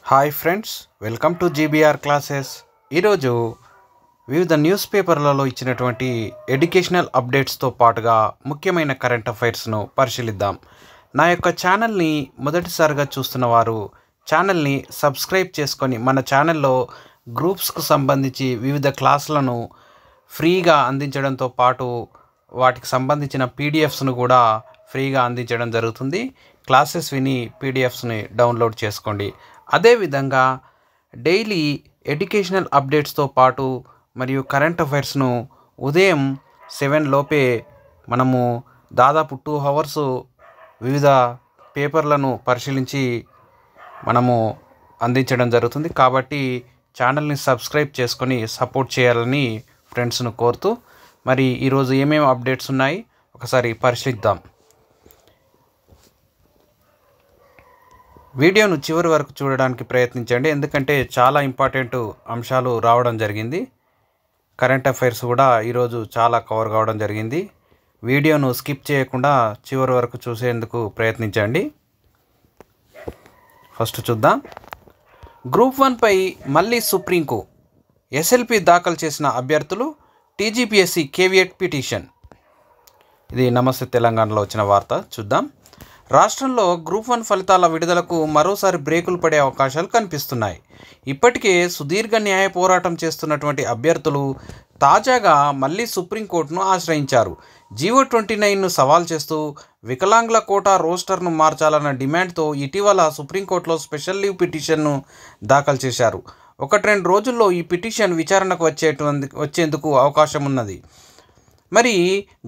Hi friends, welcome to GBR classes. ఈరోజు వివిధ news పేపర్లలో ఇచ్చినటువంటి ఎడ్యుకేషనల్ అప్డేట్స్తో పాటుగా ముఖ్యమైన కరెంట్ అఫైర్స్ను పరిశీలిద్దాం. నా యొక్క ఛానల్ని మొదటిసారిగా చూస్తున్న వారు ఛానల్ని సబ్స్క్రైబ్ చేసుకొని మన ఛానల్లో గ్రూప్స్కు సంబంధించి వివిధ క్లాసులను ఫ్రీగా అందించడంతో పాటు వాటికి సంబంధించిన పీడిఎఫ్స్ను కూడా ఫ్రీగా అందించడం జరుగుతుంది. క్లాసెస్ విని పీడిఎఫ్స్ని డౌన్లోడ్ చేసుకోండి. అదేవిధంగా డైలీ ఎడ్యుకేషనల్ అప్డేట్స్తో పాటు మరియు కరెంట్ అఫైర్స్ను ఉదయం 7 లోపే మనము దాదాపు 2 అవర్స్ వివిధ పేపర్లను పరిశీలించి మనము అందించడం జరుగుతుంది. కాబట్టి ఛానల్ని సబ్స్క్రైబ్ చేసుకొని సపోర్ట్ చేయాలని ఫ్రెండ్స్ను కోరుతూ, మరి ఈరోజు ఏమేమి అప్డేట్స్ ఉన్నాయి ఒకసారి పరిశీలిద్దాం. వీడియోను చివరి వరకు చూడడానికి ప్రయత్నించండి, ఎందుకంటే చాలా ఇంపార్టెంట్ అంశాలు రావడం జరిగింది. కరెంట్ అఫైర్స్ కూడా ఈరోజు చాలా కవర్ కావడం జరిగింది. వీడియోను స్కిప్ చేయకుండా చివరి వరకు చూసేందుకు ప్రయత్నించండి. ఫస్ట్ చూద్దాం. గ్రూప్ 1పై మళ్ళీ సుప్రీంకు ఎస్ఎల్పి దాఖలు చేసిన అభ్యర్థులు టీజీపీఎస్సీ కేవియట్ పిటిషన్. ఇది నమస్తే తెలంగాణలో వచ్చిన వార్త. చూద్దాం. రాష్ట్రంలో గ్రూప్ 1 ఫలితాల విడుదలకు మరోసారి బ్రేకులు పడే అవకాశాలు కనిపిస్తున్నాయి. ఇప్పటికే సుదీర్ఘ న్యాయ పోరాటం చేస్తున్నటువంటి అభ్యర్థులు తాజాగా మళ్ళీ సుప్రీంకోర్టును ఆశ్రయించారు. జీవో 29ను సవాల్ చేస్తూ వికలాంగుల కోటా రోస్టర్ను మార్చాలన్న డిమాండ్తో ఇటీవల సుప్రీంకోర్టులో స్పెషల్ లీవ్ పిటిషన్ను దాఖలు చేశారు. 1-2 రోజుల్లో ఈ పిటిషన్ విచారణకు వచ్చేందుకు అవకాశం ఉన్నది. మరి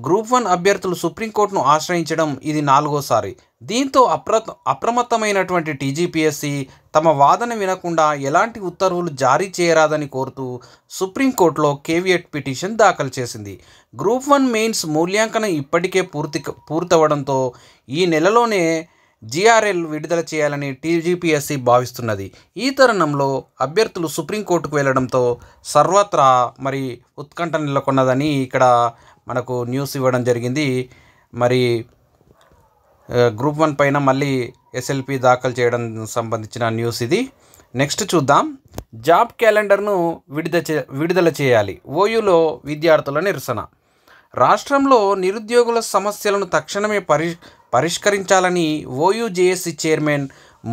గ్రూప్ 1 అభ్యర్థులు సుప్రీంకోర్టును ఆశ్రయించడం ఇది 4వసారి. దీంతో అప్రమత్తమైనటువంటి టీజీపీఎస్సీ తమ వాదన వినకుండా ఎలాంటి ఉత్తర్వులు జారీ చేయరాదని కోరుతూ సుప్రీంకోర్టులో కేవియట్ పిటిషన్ దాఖలు చేసింది. గ్రూప్ 1 మెయిన్స్ మూల్యాంకనం ఇప్పటికే పూర్తవడంతో ఈ నెలలోనే జీఆర్ఎల్ విడుదల చేయాలని టీజీపీఎస్సీ భావిస్తున్నది. ఈ తరుణంలో అభ్యర్థులు సుప్రీంకోర్టుకు వెళ్లడంతో సర్వత్రా మరి ఉత్కంఠ నెలకొన్నదని ఇక్కడ మనకు న్యూస్ ఇవ్వడం జరిగింది. మరి గ్రూప్ 1 పైన మళ్ళీ ఎస్ఎల్పి దాఖలు చేయడం సంబంధించిన న్యూస్ ఇది. నెక్స్ట్ చూద్దాం. జాబ్ క్యాలెండర్ను విడుదల చేయాలి, ఓయూలో విద్యార్థుల నిరసన. రాష్ట్రంలో నిరుద్యోగుల సమస్యలను తక్షణమే పరిష్కరించాలని OUJAC chairman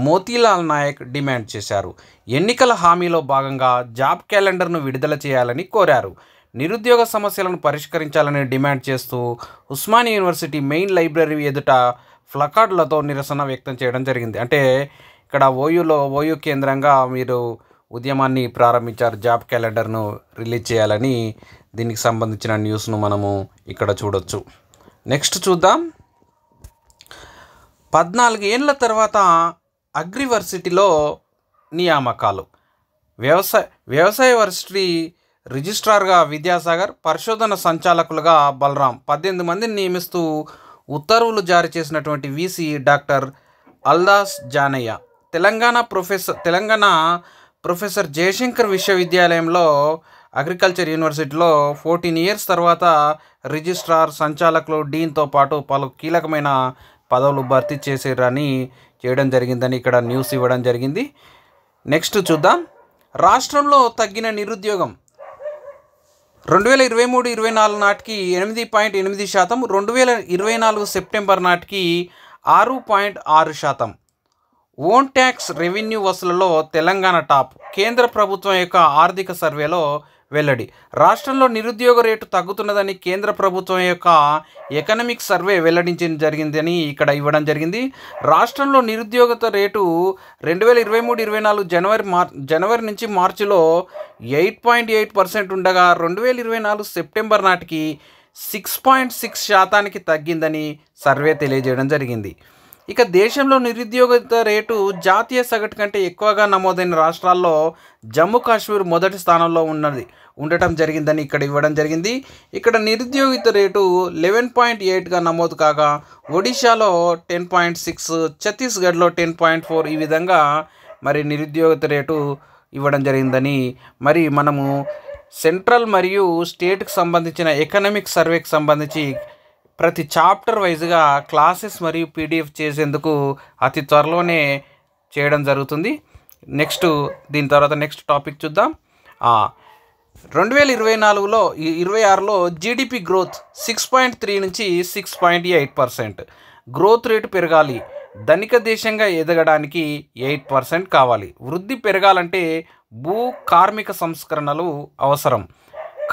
Motilal Naik demand చేశారు. ఎన్నికల హామీలో భాగంగా జాబ్ క్యాలెండర్ను విడుదల చేయాలని కోరారు. నిరుద్యోగ సమస్యలను పరిష్కరించాలని డిమాండ్ చేస్తూ ఉస్మానియా యూనివర్సిటీ మెయిన్ లైబ్రరీ ఎదుట ప్లకార్డులతో నిరసన వ్యక్తం చేయడం జరిగింది. అంటే ఇక్కడ ఓయూ కేంద్రంగా మీరు ఉద్యమాన్ని ప్రారంభించారు. జాబ్ క్యాలెండర్ను రిలీజ్ చేయాలని. దీనికి సంబంధించిన న్యూస్ను మనము ఇక్కడ చూడొచ్చు. నెక్స్ట్ చూద్దాం. 14 ఏళ్ల తర్వాత అగ్రివర్సిటీలో నియామకాలు. వ్యవసాయ వర్సిటీ రిజిస్ట్రార్గా విద్యాసాగర్, పరిశోధన సంచాలకులుగా బలరాం 18 మందిని నియమిస్తూ ఉత్తర్వులు జారీ చేసినటువంటి VC doctor Aldas Janaiah. Telangana professor Jayashankar విశ్వవిద్యాలయంలో అగ్రికల్చర్ యూనివర్సిటీలో 14 ఇయర్స్ తర్వాత రిజిస్ట్రార్, సంచాలకులు, డీన్తో పాటు పలు కీలకమైన పదవులు భర్తీ చేయడం జరిగిందని ఇక్కడ న్యూస్ ఇవ్వడం జరిగింది. నెక్స్ట్ చూద్దాం. రాష్ట్రంలో తగ్గిన నిరుద్యోగం 2023-24 నాటికి 8.8%, 2024 సెప్టెంబర్ నాటికి 6.6%. ఓన్ ట్యాక్స్ రెవెన్యూ వసూళ్లలో తెలంగాణ టాప్, కేంద్ర ప్రభుత్వం యొక్క ఆర్థిక సర్వేలో వెల్లడి. రాష్ట్రంలో నిరుద్యోగ రేటు తగ్గుతున్నదని కేంద్ర ప్రభుత్వం యొక్క ఎకనామిక్ సర్వే వెల్లడించడం జరిగిందని ఇక్కడ ఇవ్వడం జరిగింది. రాష్ట్రంలో నిరుద్యోగత రేటు 2023-24 జనవరి నుంచి మార్చిలో 8.8% ఉండగా 2024 సెప్టెంబర్ నాటికి 6.6% తగ్గిందని సర్వే తెలియజేయడం జరిగింది. ఇక దేశంలో నిరుద్యోగత రేటు జాతీయ సగటు కంటే ఎక్కువగా నమోదైన రాష్ట్రాల్లో జమ్మూ కాశ్మీర్ మొదటి స్థానంలో ఉండటం జరిగిందని ఇక్కడ ఇవ్వడం జరిగింది. ఇక్కడ నిరుద్యోగిత రేటు 11.8గా నమోదు కాగా ఒడిశాలో 10.6, ఛత్తీస్గఢ్లో 10.4 ఈ విధంగా మరి నిరుద్యోగిత రేటు ఇవ్వడం జరిగిందని, మరి మనము సెంట్రల్ మరియు స్టేట్కి సంబంధించిన ఎకనామిక్ సర్వేకి సంబంధించి ప్రతి చాప్టర్ వైజ్గా క్లాసెస్ మరియు పీడిఎఫ్ చేసేందుకు అతి త్వరలోనే చేయడం జరుగుతుంది. నెక్స్ట్ దీని తర్వాత నెక్స్ట్ టాపిక్ చూద్దాం. 2024లో 26లో జీడిపి గ్రోత్ 6.3 నుంచి 6.8%. గ్రోత్ రేటు పెరగాలి. ధనిక దేశంగా ఎదగడానికి 8% కావాలి. వృద్ధి పెరగాలంటే భూ కార్మిక సంస్కరణలు అవసరం.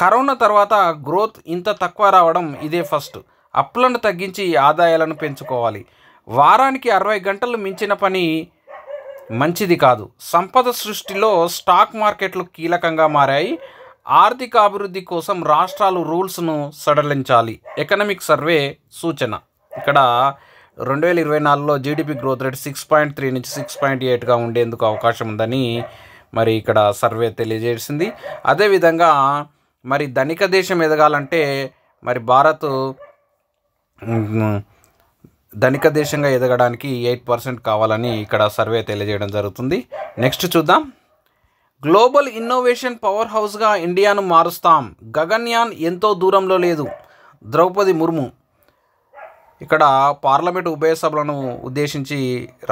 కరోనా తర్వాత గ్రోత్ ఇంత తక్కువ రావడం ఇదే ఫస్ట్. అప్పులను తగ్గించి ఆదాయాలను పెంచుకోవాలి. వారానికి 60 గంటలు మించిన పని మంచిది కాదు. సంపద సృష్టిలో స్టాక్ మార్కెట్లు కీలకంగా మారాయి. ఆర్థిక అభివృద్ధి కోసం రాష్ట్రాలు రూల్స్ను సడలించాలి. ఎకనామిక్ సర్వే సూచన. ఇక్కడ 2024లో జీడిపి గ్రోత్ రేట్ 6.3 నుంచి 6.8గా ఉండేందుకు అవకాశం ఉందని మరి ఇక్కడ సర్వే తెలియజేసింది. అదేవిధంగా మరి ధనిక దేశం ఎదగాలంటే మరి భారత్ ధనిక దేశంగా ఎదగడానికి 8% కావాలని ఇక్కడ సర్వే తెలియజేయడం జరుగుతుంది. నెక్స్ట్ చూద్దాం. గ్లోబల్ ఇన్నోవేషన్ పవర్ హౌస్గా ఇండియాను మారుస్తాం. గగన్యాన్ ఎంతో దూరంలో లేదు. ద్రౌపది ముర్ము. ఇక్కడ పార్లమెంటు ఉభయ సభలను ఉద్దేశించి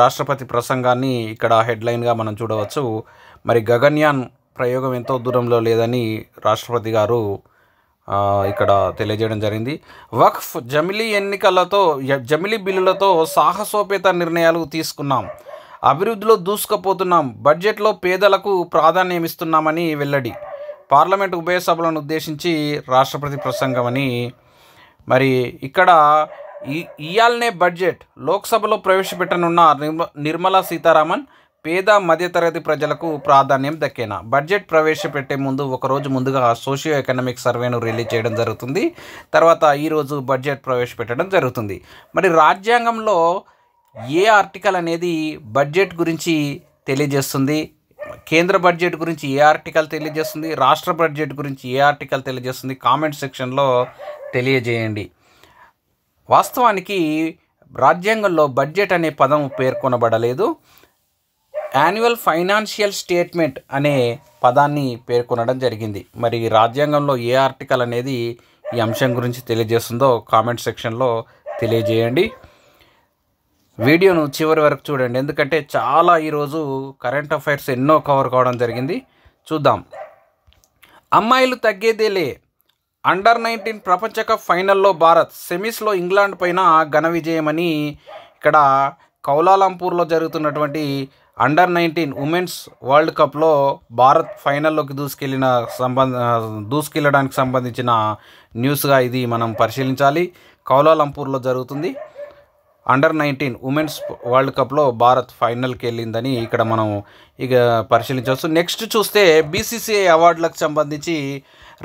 రాష్ట్రపతి ప్రసంగాన్ని ఇక్కడ హెడ్లైన్గా మనం చూడవచ్చు. మరి గగన్యాన్ ప్రయోగం ఎంతో దూరంలో లేదని రాష్ట్రపతి గారు ఇక్కడ తెలియజేయడం జరిగింది. వక్ఫ్ జమిలీ బిల్లులతో సాహసోపేత నిర్ణయాలు తీసుకున్నాం. అభివృద్ధిలో దూసుకుపోతున్నాం. బడ్జెట్లో పేదలకు ప్రాధాన్యం ఇస్తున్నామని వెల్లడి. పార్లమెంటు ఉభయ సభలను ఉద్దేశించి రాష్ట్రపతి ప్రసంగం అని. మరి ఇక్కడ ఇయాల్నే బడ్జెట్ లోక్సభలో ప్రవేశపెట్టనున్న నిర్మలా సీతారామన్ పేద మధ్యతరగతి ప్రజలకు ప్రాధాన్యం దక్కేనా. బడ్జెట్ ప్రవేశపెట్టే ముందు ఒకరోజు ముందుగా సోషియో ఎకనామిక్ సర్వేను రిలీజ్ చేయడం జరుగుతుంది. తర్వాత ఈరోజు బడ్జెట్ ప్రవేశపెట్టడం జరుగుతుంది. మరి రాజ్యాంగంలో ఏ ఆర్టికల్ అనేది బడ్జెట్ గురించి తెలియజేస్తుంది, కేంద్ర బడ్జెట్ గురించి ఏ ఆర్టికల్ తెలియజేస్తుంది, రాష్ట్ర బడ్జెట్ గురించి ఏ ఆర్టికల్ తెలియజేస్తుంది, కామెంట్ సెక్షన్లో తెలియజేయండి. వాస్తవానికి రాజ్యాంగంలో బడ్జెట్ అనే పదం పేర్కొనబడలేదు. యాన్యువల్ ఫైనాన్షియల్ స్టేట్మెంట్ అనే పదాన్ని పేర్కొనడం జరిగింది. మరి రాజ్యాంగంలో ఏ ఆర్టికల్ అనేది ఈ అంశం గురించి తెలియజేస్తుందో కామెంట్ సెక్షన్లో తెలియజేయండి. వీడియోను చివరి వరకు చూడండి, ఎందుకంటే చాలా ఈరోజు కరెంట్ అఫైర్స్ ఎన్నో కవర్ కావడం జరిగింది. చూద్దాం. అమ్మాయిలు తగ్గేదేలే. అండర్-19 ప్రపంచ కప్ ఫైనల్లో భారత్. సెమీస్లో ఇంగ్లాండ్ పైన ఘన విజయమని ఇక్కడ కౌలాలంపూర్లో జరుగుతున్నటువంటి అండర్-19 ఉమెన్స్ వరల్డ్ కప్లో భారత్ ఫైనల్లోకి దూసుకెళ్ళడానికి సంబంధించిన న్యూస్గా ఇది మనం పరిశీలించాలి. కౌలాలంపూర్లో జరుగుతుంది అండర్-19 ఉమెన్స్ వరల్డ్ కప్లో భారత్ ఫైనల్కి వెళ్ళిందని ఇక్కడ మనం ఇక పరిశీలించవచ్చు. నెక్స్ట్ చూస్తే బీసీసీఐ అవార్డులకు సంబంధించి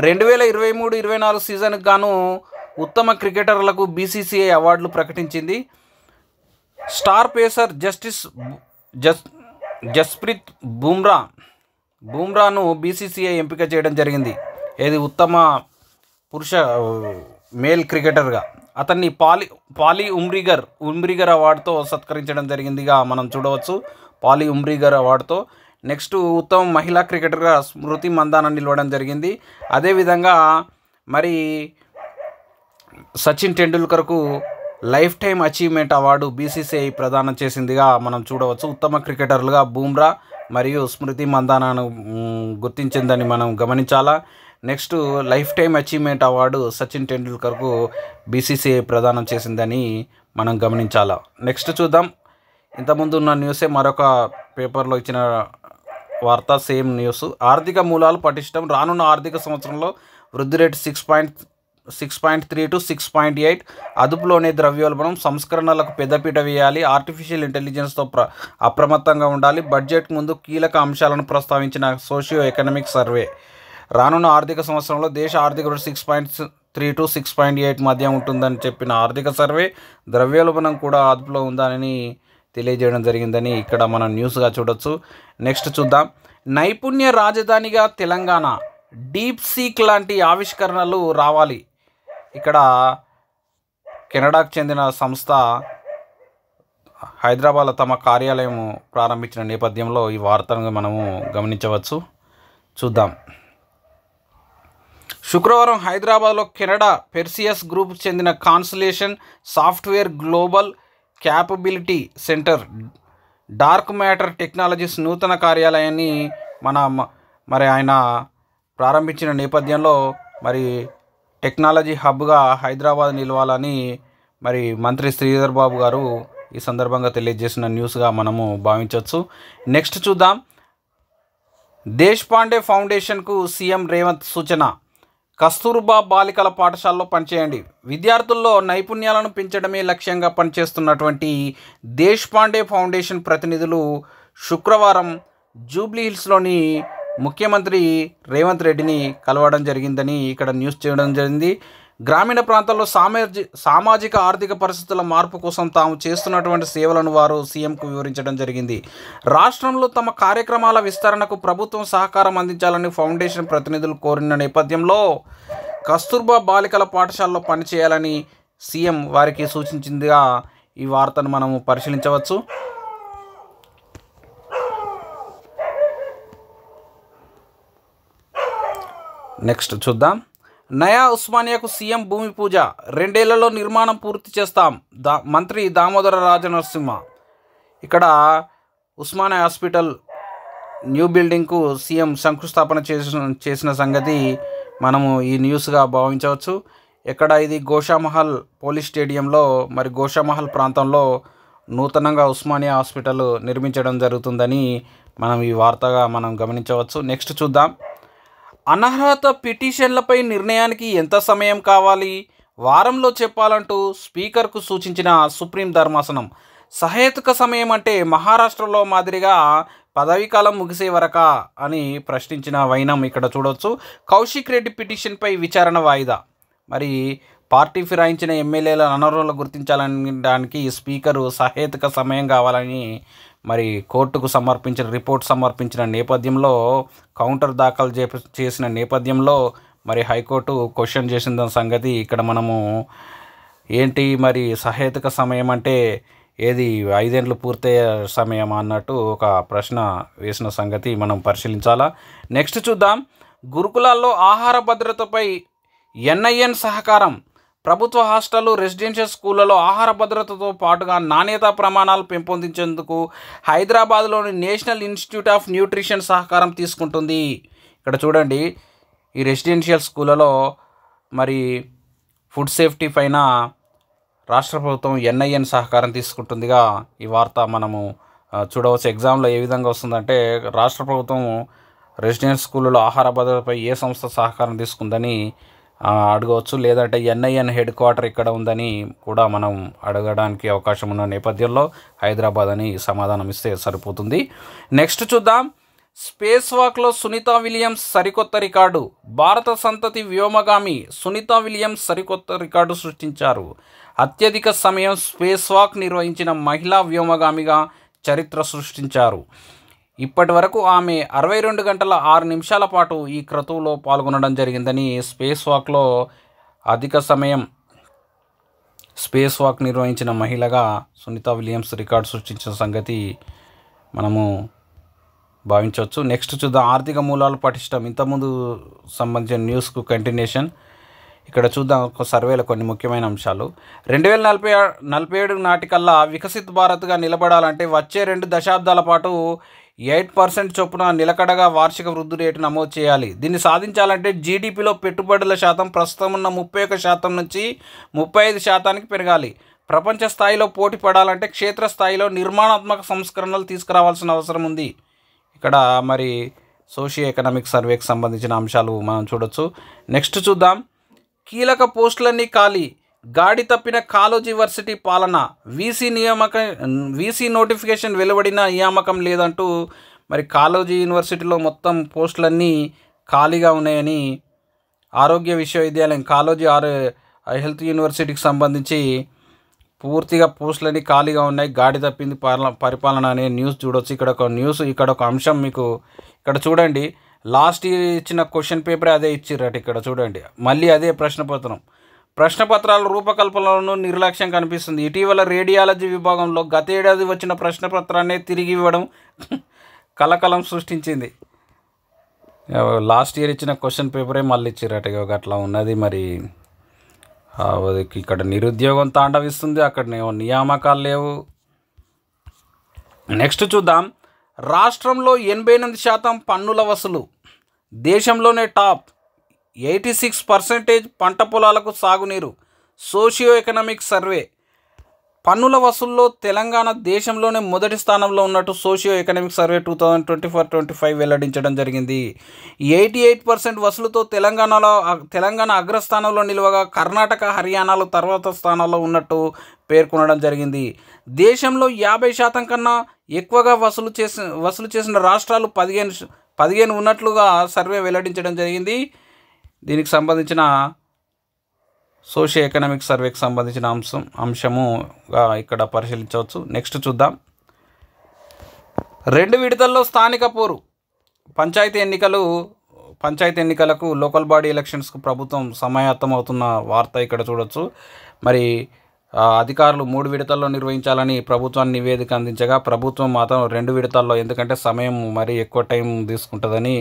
2023-24 సీజన్కి గాను ఉత్తమ క్రికెటర్లకు బీసీసీఐ అవార్డులు ప్రకటించింది. స్టార్ పేసర్ జస్ప్రీత్ బూమ్రాను బీసీసీఐ ఎంపిక చేయడం జరిగింది. ఏది ఉత్తమ పురుష మేల్ క్రికెటర్గా. అతన్ని పాలీ ఉమ్రిగర్ అవార్డుతో సత్కరించడం జరిగిందిగా మనం చూడవచ్చు. పాలీ ఉమ్రిగర్ అవార్డుతో. నెక్స్ట్ ఉత్తమ మహిళా క్రికెటర్గా స్మృతి మందాన నిలవడం జరిగింది. అదేవిధంగా మరి సచిన్ టెండూల్కర్కు lifetime achievement award BCCI ప్రదానం చేసిందిగా మనం చూడవచ్చు. ఉత్తమ క్రికెటర్లుగా బూమ్రా మరియు స్మృతి మందానాను గుర్తించిందని మనం గమనించాలా. Next lifetime achievement award Sachin టెండూల్కర్కు బీసీసీఐ ప్రదానం చేసిందని మనం గమనించాలా. నెక్స్ట్ చూద్దాం. ఇంతకుముందు ఉన్న న్యూసే మరొక పేపర్లో ఇచ్చిన వార్త, సేమ్ న్యూస్. ఆర్థిక మూలాలు పటిష్టం. రానున్న ఆర్థిక సంవత్సరంలో వృద్ధి రేటు 6.3 to 6.8. అదుపులోనే ద్రవ్యోల్బణం. సంస్కరణలకు పెద్దపీట వేయాలి. ఆర్టిఫిషియల్ ఇంటెలిజెన్స్తో అప్రమత్తంగా ఉండాలి. బడ్జెట్ ముందు కీలక అంశాలను ప్రస్తావించిన సోషియో ఎకనామిక్ సర్వే. రానున్న ఆర్థిక సంవత్సరంలో దేశ ఆర్థిక వృద్ధి 6.3 to 6.8 మధ్య ఉంటుందని చెప్పిన ఆర్థిక సర్వే ద్రవ్యోల్బణం కూడా అదుపులో ఉందని తెలియజేయడం జరిగిందని ఇక్కడ మనం న్యూస్గా చూడొచ్చు. నెక్స్ట్ చూద్దాం. నైపుణ్య రాజధానిగా తెలంగాణ. డీప్ సీక్ లాంటి ఆవిష్కరణలు రావాలి. ఇక్కడ కెనడాకు చెందిన సంస్థ హైదరాబాద్లో తమ కార్యాలయం ప్రారంభించిన నేపథ్యంలో ఈ వార్తను మనము గమనించవచ్చు. చూద్దాం. శుక్రవారం హైదరాబాద్లో కెనడా పెర్సియస్ గ్రూప్కు చెందిన constellation software global capability centre dark matter technologies నూతన కార్యాలయాన్ని మరి ఆయన ప్రారంభించిన నేపథ్యంలో మరి టెక్నాలజీ హబ్గా హైదరాబాద్ నిలవాలని మరి మంత్రి శ్రీధర్ బాబు గారు ఈ సందర్భంగా తెలియజేసిన న్యూస్గా మనము భావించవచ్చు. నెక్స్ట్ చూద్దాం. దేశపాండే ఫౌండేషన్కు సీఎం రేవంత్ సూచన. కస్తూర్బా బాలికల పాఠశాలలో పనిచేయండి. విద్యార్థుల్లో నైపుణ్యాలను పెంచడమే లక్ష్యంగా పనిచేస్తున్నటువంటి దేశపాండే ఫౌండేషన్ ప్రతినిధులు శుక్రవారం జూబ్లీహిల్స్లోని ముఖ్యమంత్రి రేవంత్ రెడ్డిని కలవడం జరిగిందని ఇక్కడ న్యూస్ చేయడం జరిగింది. గ్రామీణ ప్రాంతాల్లో సామాజిక ఆర్థిక పరిస్థితుల మార్పు కోసం తాము చేస్తున్నటువంటి సేవలను వారు సీఎంకు వివరించడం జరిగింది. రాష్ట్రంలో తమ కార్యక్రమాల విస్తరణకు ప్రభుత్వం సహకారం అందించాలని ఫౌండేషన్ ప్రతినిధులు కోరిన నేపథ్యంలో కస్తూర్బా బాలికల పాఠశాలలో పనిచేయాలని సీఎం వారికి సూచించిందిగా ఈ వార్తను మనము పరిశీలించవచ్చు. నెక్స్ట్ చూద్దాం. నయా ఉస్మానియాకు సీఎం భూమి పూజ. 2 ఏళ్లలో నిర్మాణం పూర్తి చేస్తాం. మంత్రి దామోదర రాజనరసింహ. ఇక్కడ ఉస్మానియా హాస్పిటల్ న్యూ బిల్డింగ్కు సీఎం శంకుస్థాపన చేసిన సంగతి మనము ఈ న్యూస్గా భావించవచ్చు. ఇక్కడ ఇది గోషామహల్ పోలీస్ స్టేడియంలో మరి గోషామహల్ ప్రాంతంలో నూతనంగా ఉస్మానియా హాస్పిటల్ నిర్మించడం జరుగుతుందని మనం ఈ వార్తగా మనం గమనించవచ్చు. నెక్స్ట్ చూద్దాం. అనర్హత పిటిషన్లపై నిర్ణయానికి ఎంత సమయం కావాలి? వారంలో చెప్పాలంటూ స్పీకర్కు సూచించిన సుప్రీం ధర్మాసనం. సహేతుక సమయం అంటే మహారాష్ట్రలో మాదిరిగా పదవీకాలం ముగిసే వరకా అని ప్రశ్నించిన వైనం ఇక్కడ చూడవచ్చు. కౌశిక్ రెడ్డి పిటిషన్పై విచారణ వాయిదా. మరి పార్టీ ఫిరాయించిన ఎమ్మెల్యేల అనర్హులను గుర్తించాలనడానికి స్పీకరు సహేతుక సమయం కావాలని మరి కోర్టుకు రిపోర్ట్ సమర్పించిన నేపథ్యంలో కౌంటర్ దాఖలు చేసిన నేపథ్యంలో మరి హైకోర్టు క్వశ్చన్ చేసిన సంగతి ఇక్కడ మనము ఏంటి మరి సహేతుక సమయం అంటే ఏది 5 ఏళ్ళు పూర్తయ్యే సమయం అన్నట్టు ఒక ప్రశ్న వేసిన సంగతి మనం పరిశీలించాలా. నెక్స్ట్ చూద్దాం. గురుకులాల్లో ఆహార భద్రతపై ఎన్ఐఎన్ సహకారం. ప్రభుత్వ హాస్టళ్లు రెసిడెన్షియల్ స్కూళ్లలో ఆహార భద్రతతో పాటుగా నాణ్యతా ప్రమాణాలు పెంపొందించేందుకు హైదరాబాద్లోని నేషనల్ ఇన్స్టిట్యూట్ ఆఫ్ న్యూట్రిషన్ సహకారం తీసుకుంటుంది. ఇక్కడ చూడండి, ఈ రెసిడెన్షియల్ స్కూళ్ళలో మరి ఫుడ్ సేఫ్టీ పైన రాష్ట్ర ప్రభుత్వం ఎన్ఐఎన్ సహకారం తీసుకుంటుందిగా ఈ వార్త మనము చూడవచ్చు. ఎగ్జామ్లో ఏ విధంగా వస్తుందంటే రాష్ట్ర ప్రభుత్వం రెసిడెన్షియల్ స్కూళ్ళలో ఆహార భద్రతపై ఏ సంస్థ సహకారం తీసుకుందని అడగవచ్చు. లేదంటే ఎన్ఐఎన్ హెడ్ క్వార్టర్ ఇక్కడ ఉందని కూడా మనం అడగడానికి అవకాశం ఉన్న నేపథ్యంలో హైదరాబాద్ అని సమాధానం ఇస్తే సరిపోతుంది. నెక్స్ట్ చూద్దాం. స్పేస్ వాక్లో సునీతా విలియమ్స్ సరికొత్త రికార్డు. భారత సంతతి వ్యోమగామి సునీతా విలియమ్స్ సరికొత్త రికార్డు సృష్టించారు. అత్యధిక సమయం స్పేస్ వాక్ నిర్వహించిన మహిళా వ్యోమగామిగా చరిత్ర సృష్టించారు. ఇప్పటి వరకు ఆమె 62 గంటల 6 నిమిషాల పాటు ఈ క్రతువులో పాల్గొనడం జరిగిందని స్పేస్ వాక్లో అధిక సమయం స్పేస్ వాక్ నిర్వహించిన మహిళగా సునీతా విలియమ్స్ రికార్డు సృష్టించిన సంగతి మనము భావించవచ్చు. నెక్స్ట్ చూద్దాం. ఆర్థిక మూలాలు పటిష్టం. ఇంతకుముందు సంబంధించిన న్యూస్కు కంటిన్యూషన్. ఇక్కడ చూద్దాం ఒక సర్వేలో కొన్ని ముఖ్యమైన అంశాలు. 2047 నాటికల్లా వికసిత్ భారత్గా నిలబడాలంటే వచ్చే 2 దశాబ్దాల పాటు 8% చొప్పున నిలకడగా వార్షిక వృద్ధి రేటు నమోదు చేయాలి. దీన్ని సాధించాలంటే జీడిపిలో పెట్టుబడుల శాతం ప్రస్తుతం ఉన్న 31% నుంచి 35% పెరగాలి. ప్రపంచ స్థాయిలో పోటీ పడాలంటే క్షేత్రస్థాయిలో నిర్మాణాత్మక సంస్కరణలు తీసుకురావాల్సిన అవసరం ఉంది. ఇక్కడ మరి సోషియో ఎకనామిక్ సర్వేకి సంబంధించిన అంశాలు మనం చూడొచ్చు. నెక్స్ట్ చూద్దాం. కీలక పోస్టులన్నీ ఖాళీ. గాడి తప్పిన కాలోజీ వర్సిటీ పాలన. వీసీ నోటిఫికేషన్ వెలువడిన నియామకం లేదంటూ మరి కాలోజీ యూనివర్సిటీలో మొత్తం పోస్టులన్నీ ఖాళీగా ఉన్నాయని ఆరోగ్య విశ్వవిద్యాలయం కాలోజీ హెల్త్ యూనివర్సిటీకి సంబంధించి పూర్తిగా పోస్టులన్నీ ఖాళీగా ఉన్నాయి. గాడి తప్పింది పరిపాలన అనే న్యూస్ చూడవచ్చు. ఇక్కడ ఒక అంశం మీకు ఇక్కడ చూడండి. లాస్ట్ ఇయర్ ఇచ్చిన క్వశ్చన్ పేపరే అదే ఇచ్చిర్రట. ఇక్కడ చూడండి, మళ్ళీ అదే ప్రశ్నపత్రాల రూపకల్పనలోనూ నిర్లక్ష్యం కనిపిస్తుంది. ఇటీవల రేడియాలజీ విభాగంలో గత ఏడాది వచ్చిన ప్రశ్నపత్రాన్ని తిరిగి ఇవ్వడం కలకలం సృష్టించింది. లాస్ట్ ఇయర్ ఇచ్చిన క్వశ్చన్ పేపరే మళ్ళీ ఇచ్చిరట. అట్లా ఉన్నది. మరి ఇక్కడ నిరుద్యోగం తాండవిస్తుంది, అక్కడ నియామకాలు లేవు. నెక్స్ట్ చూద్దాం. రాష్ట్రంలో 88% పన్నుల వసూలు, దేశంలోనే టాప్. 86% పంట పొలాలకు సాగునీరు. Socio economic survey. పన్నుల వసూల్లో తెలంగాణ దేశంలోనే మొదటి స్థానంలో ఉన్నట్టు సోషియో ఎకనామిక్ సర్వే 2024-25 వెల్లడించడం జరిగింది. 88% వసూలుతో తెలంగాణ అగ్రస్థానంలో నిలవగా కర్ణాటక, హర్యానాలు తర్వాత స్థానాల్లో ఉన్నట్టు పేర్కొనడం జరిగింది. దేశంలో 50% కన్నా ఎక్కువగా వసూలు చేసిన రాష్ట్రాలు 15 ఉన్నట్లుగా సర్వే వెల్లడించడం జరిగింది. దీనికి సంబంధించిన సోషియో ఎకనామిక్ సర్వేకి సంబంధించిన అంశముగా ఇక్కడ పరిశీలించవచ్చు. నెక్స్ట్ చూద్దాం. 2 విడతల్లో స్థానిక పోరు. పంచాయతీ ఎన్నికలకు లోకల్ బాడీ ఎలక్షన్స్కు ప్రభుత్వం సమాయత్తమవుతున్న వార్త ఇక్కడ చూడొచ్చు. మరి అధికారులు 3 విడతల్లో నిర్వహించాలని ప్రభుత్వాన్ని నివేదిక అందించగా ప్రభుత్వం మాత్రం 2 విడతల్లో, ఎందుకంటే సమయం మరి ఎక్కువ టైం తీసుకుంటుందని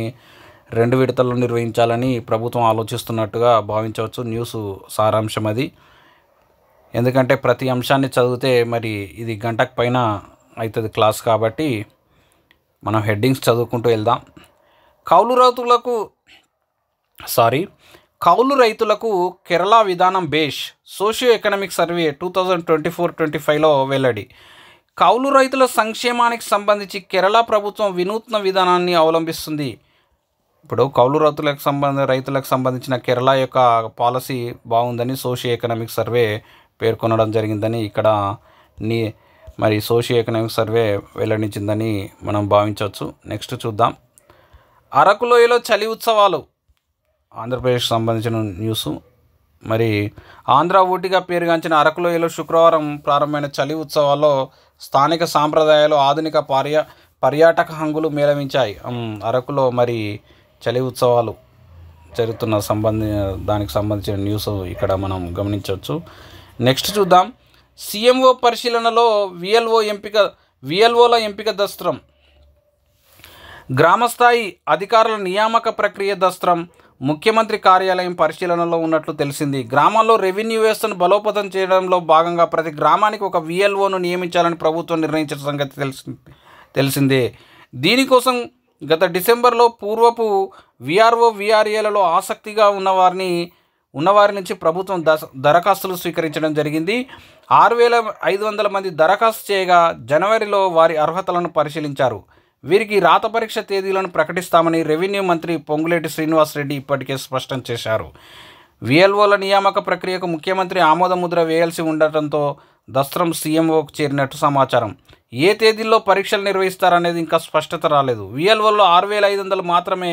2 విడతల్లో నిర్వహించాలని ప్రభుత్వం ఆలోచిస్తున్నట్టుగా భావించవచ్చు. న్యూస్ సారాంశం అది. ఎందుకంటే ప్రతి అంశాన్ని చదివితే మరి ఇది గంటకు పైన అవుతుంది క్లాస్, కాబట్టి మనం హెడ్డింగ్స్ చదువుకుంటూ వెళ్దాం. కౌలు రైతులకు కేరళ విధానం బేష్. సోషియో ఎకనామిక్ సర్వే 2024-25లో వెల్లడి. కౌలు రైతుల సంక్షేమానికి సంబంధించి కేరళ ప్రభుత్వం వినూత్న విధానాన్ని అవలంబిస్తుంది. ఇప్పుడు కౌలు రైతులకు సంబంధించిన కేరళ యొక్క పాలసీ బాగుందని సోషియో ఎకనామిక్ సర్వే పేర్కొనడం జరిగిందని ఇక్కడ మరి సోషియో ఎకనామిక్ సర్వే వెల్లడించిందని మనం భావించవచ్చు. నెక్స్ట్ చూద్దాం. అరకులోయలో చలి ఉత్సవాలు. ఆంధ్రప్రదేశ్కి సంబంధించిన న్యూస్. మరి ఆంధ్ర ఊటీగా పేరుగాంచిన అరకులోయలో శుక్రవారం ప్రారంభమైన చలి ఉత్సవాల్లో స్థానిక సాంప్రదాయాలు, ఆధునిక పర్యాటక హంగులు మేళవించాయి. అరకులో మరి చలి ఉత్సవాలు జరుగుతున్న దానికి సంబంధించిన న్యూస్ ఇక్కడ మనం గమనించవచ్చు. నెక్స్ట్ చూద్దాం. సీఎంఓ పరిశీలనలో విఎల్ఓల ఎంపిక దస్త్రం. గ్రామస్థాయి అధికారుల నియామక ప్రక్రియ దస్త్రం ముఖ్యమంత్రి కార్యాలయం పరిశీలనలో ఉన్నట్లు తెలిసింది. గ్రామాల్లో రెవెన్యూ వ్యవస్థను బలోపేతం చేయడంలో భాగంగా ప్రతి గ్రామానికి ఒక విఎల్ఓను నియమించాలని ప్రభుత్వం నిర్ణయించిన సంగతి తెలిసిందే. దీనికోసం గత డిసెంబర్లో పూర్వపు విఆర్ఓ, విఆర్ఏలలో ఆసక్తిగా ఉన్నవారి నుంచి ప్రభుత్వం దరఖాస్తులు స్వీకరించడం జరిగింది. 6,500 మంది దరఖాస్తు చేయగా జనవరిలో వారి అర్హతలను పరిశీలించారు. వీరికి రాత పరీక్ష తేదీలను ప్రకటిస్తామని రెవెన్యూ మంత్రి పొంగులేటి శ్రీనివాసరెడ్డి ఇప్పటికే స్పష్టం చేశారు. విఎల్ఓల నియామక ప్రక్రియకు ముఖ్యమంత్రి ఆమోదముద్ర వేయాల్సి ఉండటంతో దస్త్రం సీఎంఓకు చేరినట్టు సమాచారం. ఏ తేదీల్లో పరీక్షలు నిర్వహిస్తారనేది ఇంకా స్పష్టత రాలేదు. విఎల్ఓలో 6,500 మాత్రమే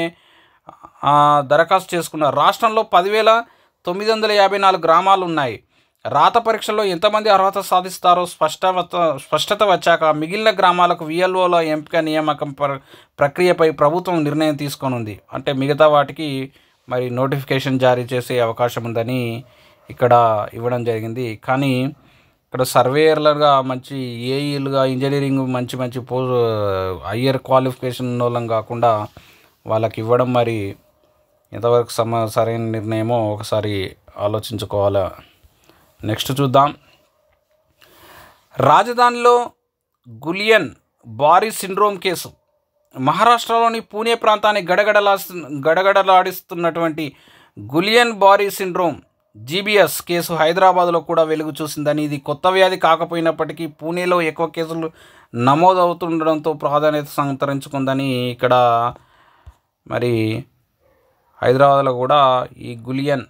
దరఖాస్తు చేసుకున్నారు. రాష్ట్రంలో 10,954 గ్రామాలు ఉన్నాయి. రాత పరీక్షల్లో ఎంతమంది అర్హత సాధిస్తారో స్పష్టత వచ్చాక మిగిలిన గ్రామాలకు విఎల్ఓల ఎంపిక నియామకం ప్రక్రియపై ప్రభుత్వం నిర్ణయం తీసుకోనుంది. అంటే మిగతా వాటికి మరి నోటిఫికేషన్ జారీ చేసే అవకాశం ఉందని ఇక్కడ ఇవ్వడం జరిగింది. కానీ ఇక్కడ సర్వేయర్లుగా, మంచి ఏఈలుగా, ఇంజనీరింగ్ మంచి హయ్యర్ క్వాలిఫికేషన్ వాళ్ళం కాకుండా వాళ్ళకి ఇవ్వడం మరి ఎంతవరకు సరైన నిర్ణయమో ఒకసారి ఆలోచించుకోవాలా. నెక్స్ట్ చూద్దాం. రాజధానిలో గులియన్ బారీ సిండ్రోమ్ కేసు. మహారాష్ట్రలోని పూణే ప్రాంతాన్ని గడగడలాడిస్తున్నటువంటి గులియన్ బారీ సిండ్రోమ్ జీబీఎస్ కేసు హైదరాబాద్లో కూడా వెలుగు చూసిందని, ఇది కొత్త వ్యాధి కాకపోయినప్పటికీ పూణేలో ఎక్కువ కేసులు నమోదవుతుండడంతో ప్రాధాన్యత సంతరించుకుందని ఇక్కడ మరి హైదరాబాద్లో కూడా ఈ గులియన్